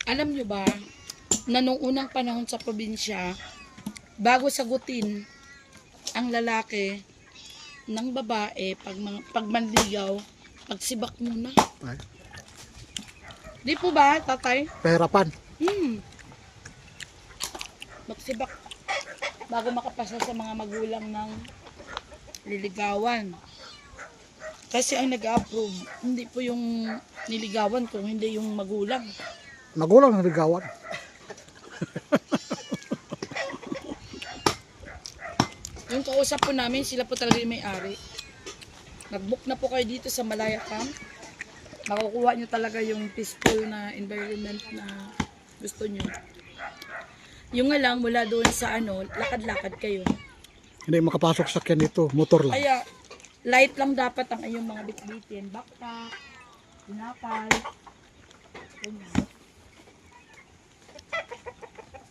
Alam nyo ba, na nung unang panahon sa probinsya, bago sagutin ang lalaki ng babae, pag manligaw, pagsibak muna. Ay, Di po ba, tatay? pahirapan. Magsibak bago makapasa sa mga magulang ng liligawan. Kasi ang nag-approve, hindi po yung niligawan kung hindi yung magulang. Magulang ng ligawan. Yung kausap po namin, sila po talaga yung may-ari. Nag-book na po kayo dito sa Malaya Camp. Makukuha nyo talaga yung peaceful na environment na gusto nyo. Yung nga lang, mula doon sa lakad-lakad kayo. Hindi makapasok sa sakyan dito, motor lang. Kaya, light lang dapat ang iyong mga bitbitin. Backpack, tinapay.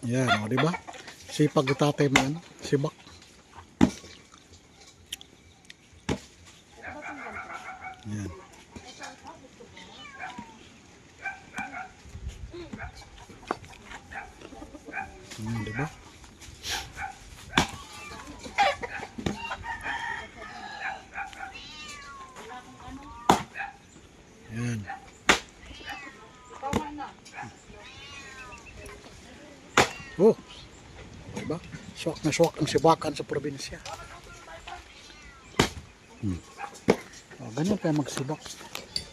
Yan, o, diba? Sipag ni tatay mo, ano? Sibak. Yan. Diba? Yan. Oh, diba? Swak na swak ang sibakan sa probinsya. Oh, ganyan kayo magsibak.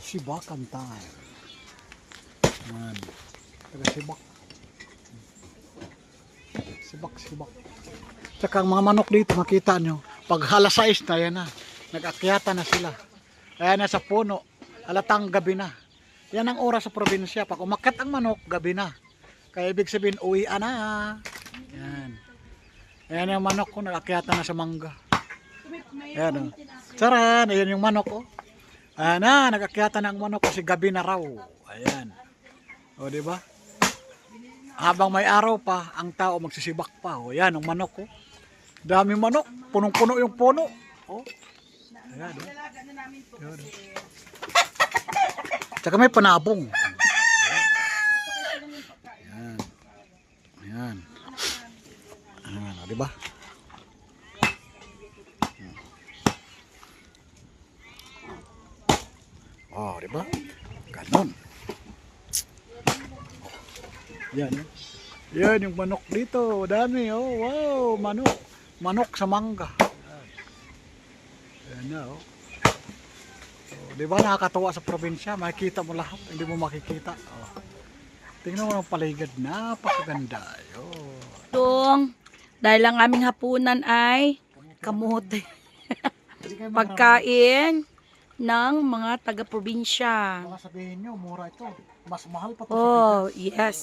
Sibakan tayo. Yan. Taga sibak. Sibak. Tsaka ang mga manok dito, makita nyo, pag halas 6 na, yan na. Nag-akyata na sila. Ayan na sa puno. Halatang gabi na. Yan ang oras sa probinsya. Pag umakyat ang manok, gabi na. Kaya ibig sabihin, uwian na. Yan. Ayan yung manok ko, nag-akyata na sa mangga. Ayan o. Charan, ayan yung manok ko. Ayan na, nag-akyata na ang manok kasi gabi na raw. Ayan. O, diba? Habang may araw pa, ang tao magsisibak pa. O, yan, ang manok ko. Daming manok. Punong-puno yung puno. O. Ayan, o. Ayan, o. Tsaka may panabong. Ayan. Ayan. Ayan, o, diba? O, diba? Ganon. Yan, eh. Yan yung manok dito. Dami, oh. Wow, manok. Manok sa mangga. Yan na, oh. Oh, di ba nakakatuwa sa probinsya? Makikita mo lahat. Hindi mo makikita. Oh. Tingnan mo ang paligid. Napakaganda. Oh. Itong, dahil ang aming hapunan ay kamote. Pagkain ng mga taga-probinsya. Baka sabihin nyo, mura ito. Mas mahal pa ito Oh, sa bigas.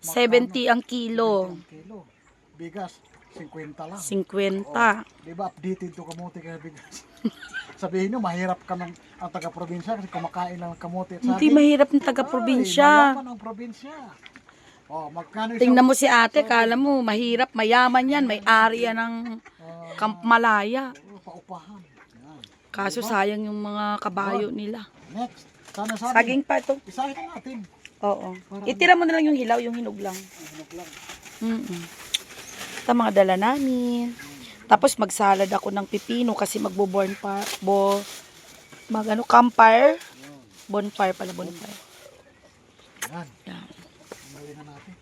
yes. 70 ang kilo. 20 ang kilo. Bigas, 50 lang. 50. Di ba updated to kamote kaya bigas? Sabihin nyo, mahirap ka ng ang taga-probinsya kasi kumakain lang ng kamote at Hindi saging. mahirap ng Ay, taga-probinsya. mayaman ang probinsya. Oh, magkano Tingnan mo si ate, kala mo mahirap, mayaman yan, may area ng Camp Malaya. paupahan. Yan. Kaso sayang yung mga kabayo nila. Next, sana sabi. Saging pa ito. Isahin natin. Oo. Itira mo na lang yung hilaw, yung hinog lang. Hinog lang. Ito mga dala namin. Tapos magsalad ako ng pipino kasi magbo-born pa, campfire. Bonfire pala, bonfire. Yan. Yan. Tanggalin na natin.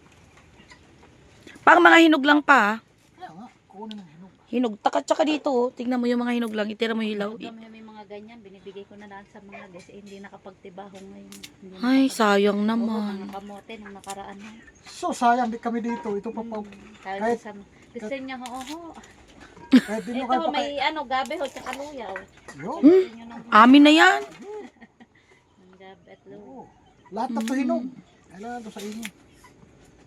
Pang mga hinog lang pa. Kaya nga, kunin ang hinog. Hinog. Tsaka dito, oh. Tingnan mo yung mga hinog lang. Itira mo yung hilaw. May mga ganyan, binibigay ko na lang sa mga kasi hindi nakapagtibaho ngayon. Hindi Ay, sayang mga naman. kamote nung nakaraan na. So, sayang di kami dito. Ito pa pa. Kahit sa gusto niya, oo. Kahit di mo Ito kayo pa may gabi ho, tsaka luyaw. Yun. Gusto niyo ng Amin na yan. gabi at luyaw. Oo. Lahat na ito hinog. Kailangan ito sa inyo.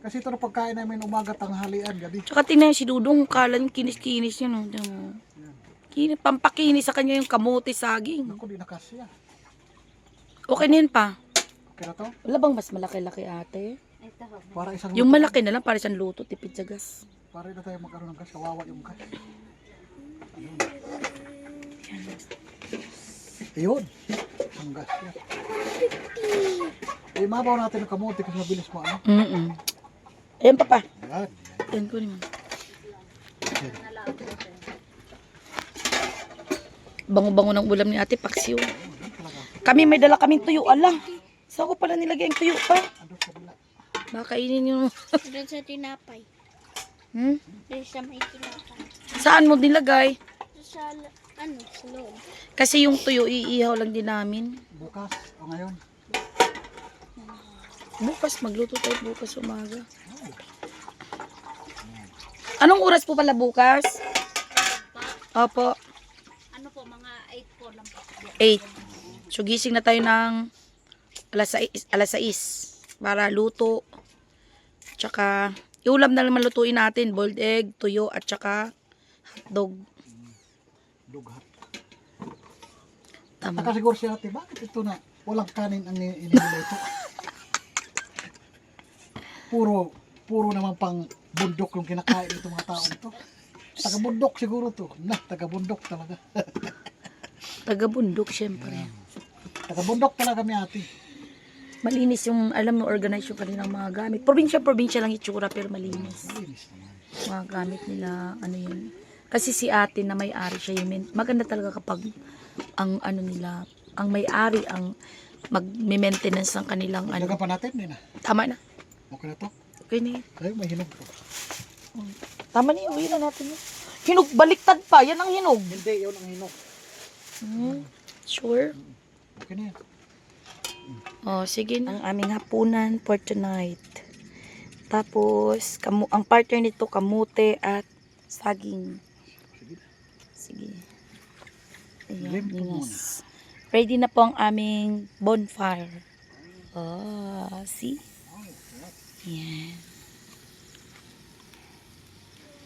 Kasi ito na pagkain namin umaga, tanghalian, gabi. Tsaka tingnan si Dudong, kalan kinis-kinis yun. Oh. Tingnan mo. Pampakinis sa kanya yung kamote saging. Ako, di nakasya. Okay na yun pa. Okay na to? Wala bang mas malaki-laki ate? Ito ho. Para isang Yung luto. malaki na lang para siyang luto, tipid sa gas. Para na tayo magkaroon ng gas. Kawawa yung gas. Ayun. Ang gas yan. Imabaw natin ang kamote kasi mabilis mo ano. Ayan, papa. Yan. Ayan ko naman. Bango-bango ng ulam ni ate, paksiw. Kami may dala kaming tuyo, ala. Saan ko pala nilagay ang tuyo pa? Baka kainin nyo. Doon sa tinapay. Doon sa may tinapay. Saan mo nilagay? Doon sa, sa loob. Kasi yung tuyo, iihaw lang din namin. Bukas o ngayon. Bukas, magluto tayo bukas umaga. Anong oras po pala bukas? Opo, Ano po, mga 8 po lang po. 8. So gising na tayo ng alas 6 para luto. Tsaka, iulam na naman lutuin natin. Boiled egg, tuyo, at tsaka hotdog. Dughat. Tama. Nakasiguro si ate, bakit ito na walang kanin ang inilito? Puro naman pang bundok yung kinakain itong mga taong to. Taga-bundok siguro to. Taga-bundok talaga. Taga-bundok, syempre. Taga-bundok talaga mi ate. Malinis yung, alam mo, organize yung kanilang mga gamit. Probinsya lang itsura, pero malinis. Malinis naman. Mga gamit nila, ano yun. Kasi si ate na may-ari siya yung maganda talaga kapag ang ano nila, ang may-ari ang mag-maintenance ng kanilang ano. Dagan pa natin, Nina. Tama na. Okay na to? Okay na yun. Ay, may hinog po. Tama na yun. Uwi na natin yun. Hinog, baliktad pa. Yan ang hinog. Hindi, yun ang hinog. Sure. Okay na yan. Oh, sige na. Ang aming hapunan for tonight. Tapos, ang partner nito, kamote at saging. Sige. Ayan, Limpo yes. Ready na po ang aming bonfire. Oh, see? Yan.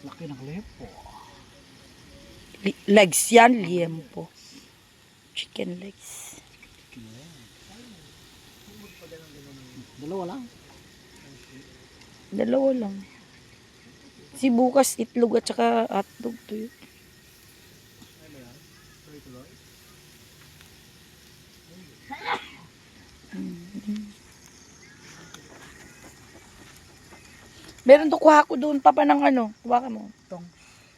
Laki ng lepo. Legs yan, liempo. Chicken legs. Dalawa lang. Dalawa lang. Si bukas itlog at saka hotdog to yun. Meron to, kuha ko doon, papa, ng ano. Kuha ka mo. Tong.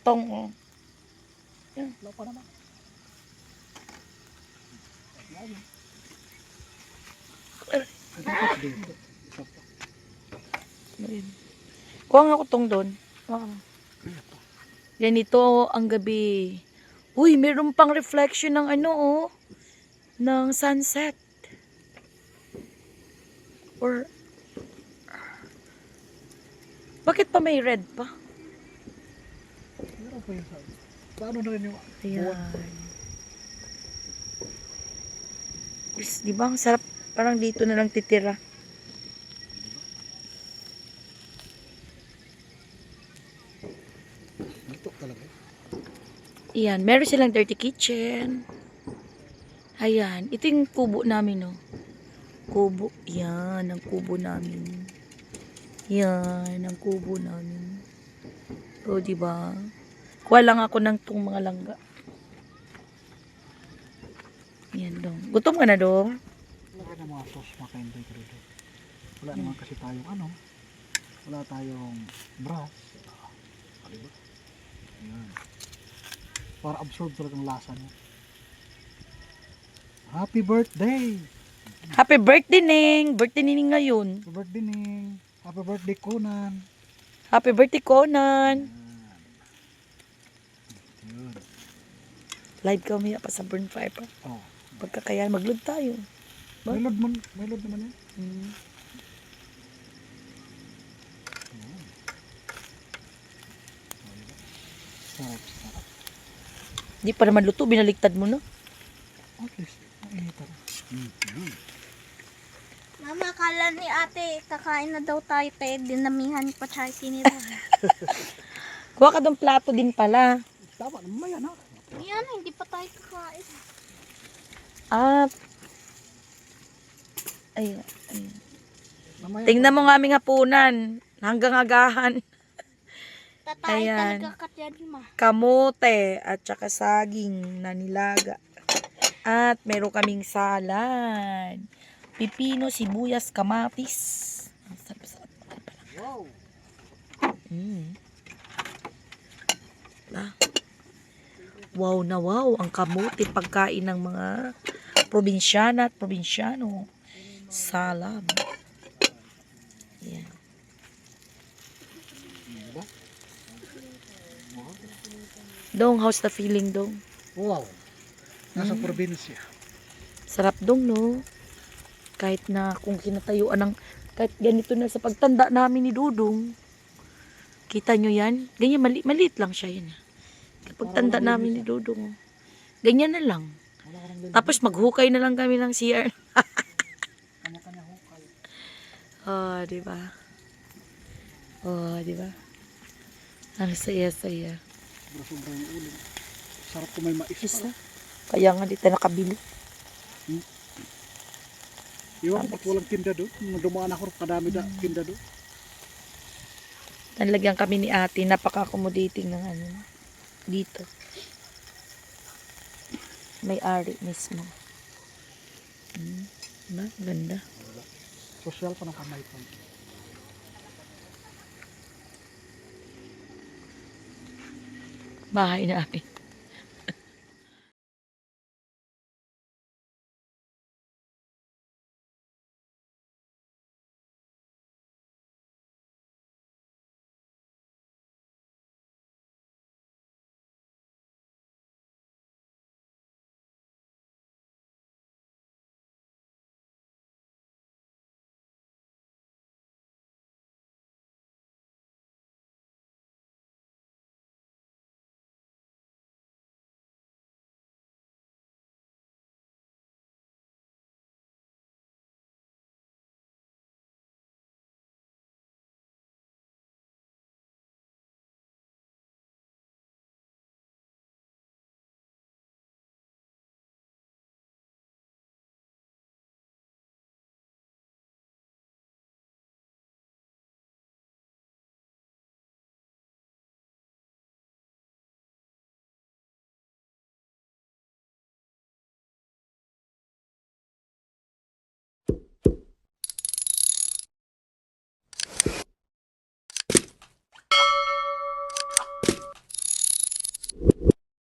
Tong, oh. Wala pa naman. Dito. Isa pa. Ayun. Kuha nga ko tong doon. Kuha ka mo. Ganito ang gabi. Uy, meron pang reflection ng ano, oh. Ng sunset. Or, bakit pa may red pa? Meron pa yun sa... Paano na rin yung... Ayan. Is, di ba? Ang sarap. Parang dito na lang titira. Dito talaga. Ayan. Meron silang dirty kitchen. Ayan. Ito yung kubo namin, no? Kubo. Yan. Ang kubo namin. Yan. Ang kubo namin. O, di ba? Kuha lang ako ng itong mga langga. Yan, dong. Gutom ka na, dong? Wala na mga sauce makainday ko dito. Wala naman kasi tayong ano. Wala tayong brass. Diba? Ayan. Para absorb talagang lasa niya. Happy birthday! Happy birthday, Ning! Birthday ni Ning ngayon. Happy birthday Ning! Happy birthday Conan! Happy birthday, Conan! Yun. Live kami pa sa burn fire pa. Oh. Pagkakaya, mag-load tayo. Ba? May load naman yan. Sarap, sarap. Di pa naman luto, binaligtad mo na. At least, mainitan. Mama, kala ni ate, kakain na daw tayo, pero dinamihan pa tayo sinira. Kuha ka ng plato din pala. Tama naman ba yan ha? Yan, hindi pa tayo kakain. At, ayun, ayun. Mamaya, Tingnan mo nga aming hapunan. Hanggang agahan. Tatay Ayan. talaga ka dyan, ma. Kamote at saka saging na nilaga. At meron kaming salad. pipino, sibuyas, kamatis. Ang sarap-sarap. Wow. Wow na wow, ang kamuti pagkain ng mga probinsyana at probinsyano. Salam. Yan. Dong, how's the feeling, Dong? Wow. Nasa probinsya. Sarap, Dong, no? Kahit na kung kinatayuan ng, kahit ganito na sa pagtanda namin ni Dudong. Kita nyo yan? Ganyan, maliit lang siya yan. Pagtanda namin ni Dudong. Ganyan na lang. Tapos maghukay na lang kami ng CR. Kanya-kanya hukay. Oh, di ba? Oh, di ba? Ang saya-saya. Sobrang ulo. Sarap kung may mais. Isa. Kaya nga dito nakabili. Iwan ko ba't walang tinda doon. Nung dumaan ako, kadami da tinda doon. Nalagyan kami ni ate. Napaka-accommodating ng ano. Dito. May ari mismo. Diba? Ganda. Social pa ng kamay pa. Bahay namin.